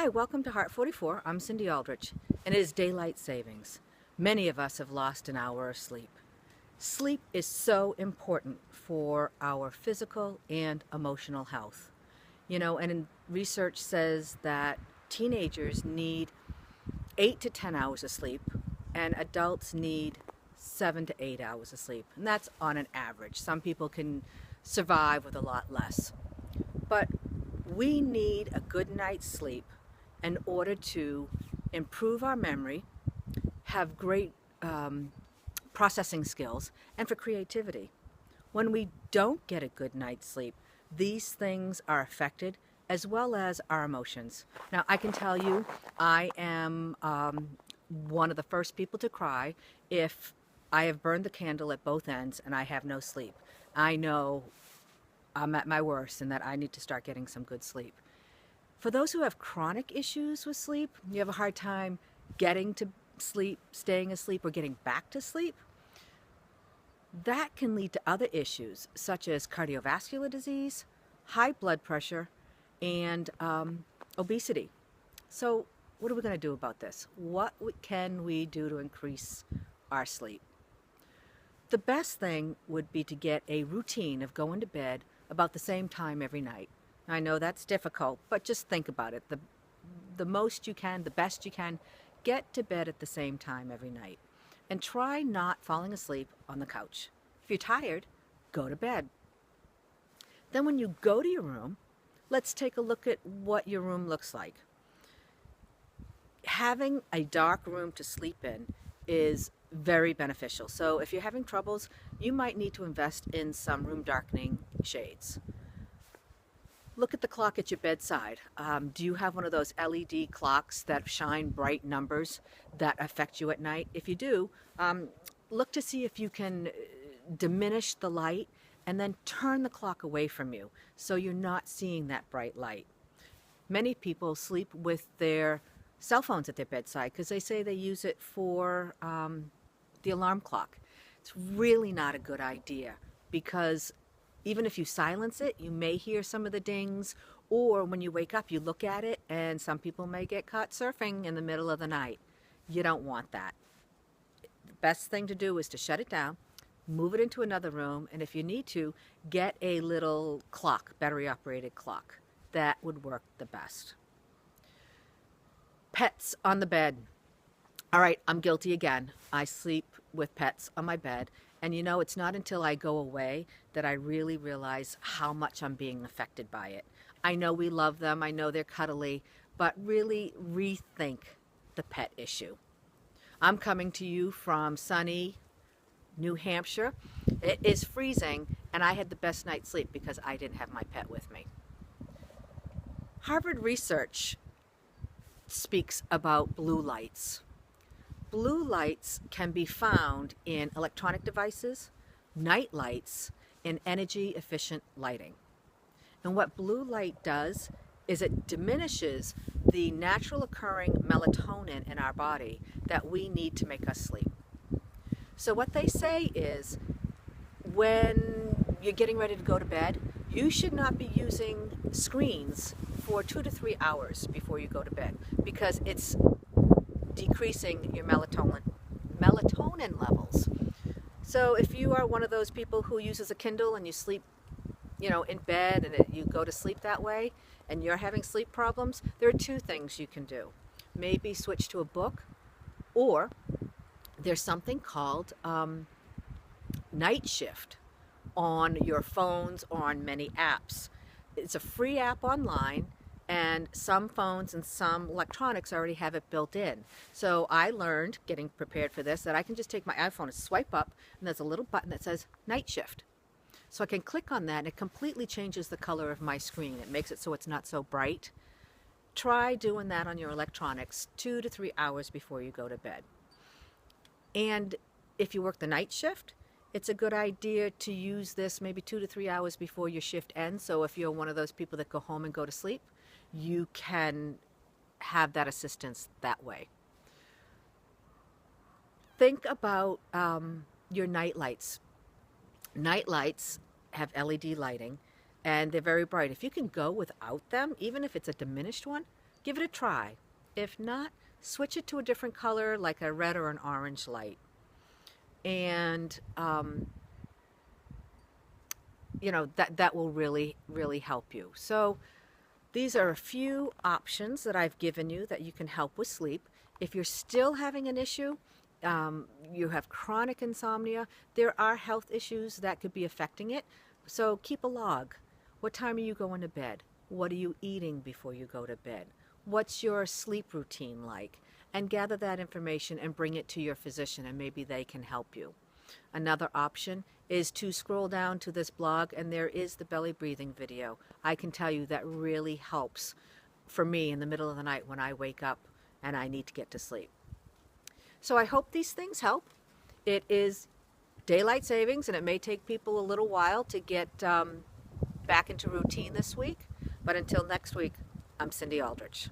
Hi, welcome to Heart 44. I'm Cindy Aldrich, and it is daylight savings. Many of us have lost an hour of sleep. Sleep is so important for our physical and emotional health. And research says that teenagers need 8 to 10 hours of sleep, and adults need 7 to 8 hours of sleep. And that's on an average. Some people can survive with a lot less. But we need a good night's sleep in order to improve our memory, have great processing skills, and for creativity. When we don't get a good night's sleep, these things are affected as well as our emotions. Now, I can tell you, I am one of the first people to cry if I have burned the candle at both ends and I have no sleep. I know I'm at my worst and that I need to start getting some good sleep. For those who have chronic issues with sleep, you have a hard time getting to sleep, staying asleep, or getting back to sleep, that can lead to other issues such as cardiovascular disease, high blood pressure, and obesity. So what are we going to do about this? What can we do to increase our sleep? The best thing would be to get a routine of going to bed about the same time every night. I know that's difficult, but just think about it. The most you can, the best you can, get to bed at the same time every night. And try not falling asleep on the couch. If you're tired, go to bed. Then when you go to your room, let's take a look at what your room looks like. Having a dark room to sleep in is very beneficial. So if you're having troubles, you might need to invest in some room darkening shades. Look at the clock at your bedside. Do you have one of those LED clocks that shine bright numbers that affect you at night? If you do, look to see if you can diminish the light and then turn the clock away from you so you're not seeing that bright light. Many people sleep with their cell phones at their bedside because they say they use it for the alarm clock. It's really not a good idea because even if you silence it, you may hear some of the dings, or when you wake up, you look at it, and some people may get caught surfing in the middle of the night. You don't want that. The best thing to do is to shut it down, move it into another room, and if you need to, get a little clock, battery-operated clock. That would work the best. Pets on the bed. All right, I'm guilty again. I sleep with pets on my bed. And it's not until I go away that I really realize how much I'm being affected by it. I know we love them, I know they're cuddly, but really rethink the pet issue. I'm coming to you from sunny New Hampshire. It is freezing, and I had the best night's sleep because I didn't have my pet with me. Harvard research speaks about blue lights. Blue lights can be found in electronic devices, night lights, and energy-efficient lighting. And what blue light does is it diminishes the natural occurring melatonin in our body that we need to make us sleep. So what they say is when you're getting ready to go to bed, you should not be using screens for 2 to 3 hours before you go to bed because it's decreasing your melatonin levels. So if you are one of those people who uses a Kindle and you sleep, in bed and you go to sleep that way and you're having sleep problems, there are 2 things you can do. Maybe switch to a book, or there's something called Night Shift on your phones or on many apps. It's a free app online, and some phones and some electronics already have it built in. So I learned, getting prepared for this, that I can just take my iPhone and swipe up, and there's a little button that says Night Shift. So I can click on that, and it completely changes the color of my screen. It makes it so it's not so bright. Try doing that on your electronics 2 to 3 hours before you go to bed. And if you work the night shift, it's a good idea to use this maybe 2 to 3 hours before your shift ends. So if you're one of those people that go home and go to sleep, you can have that assistance that way. Think about your night lights. Night lights have LED lighting, and they're very bright. If you can go without them, even if it's a diminished one, give it a try. If not, switch it to a different color like a red or an orange light. And that will really, really help you. So these are a few options that I've given you that you can help with sleep. If you're still having an issue, you have chronic insomnia, there are health issues that could be affecting it. So keep a log. What time are you going to bed? What are you eating before you go to bed? What's your sleep routine like? And gather that information and bring it to your physician, and maybe they can help you. Another option is to scroll down to this blog, and there is the belly breathing video. I can tell you that really helps for me in the middle of the night when I wake up and I need to get to sleep. So I hope these things help. It is daylight savings, and it may take people a little while to get back into routine this week. But until next week, I'm Cindy Aldrich.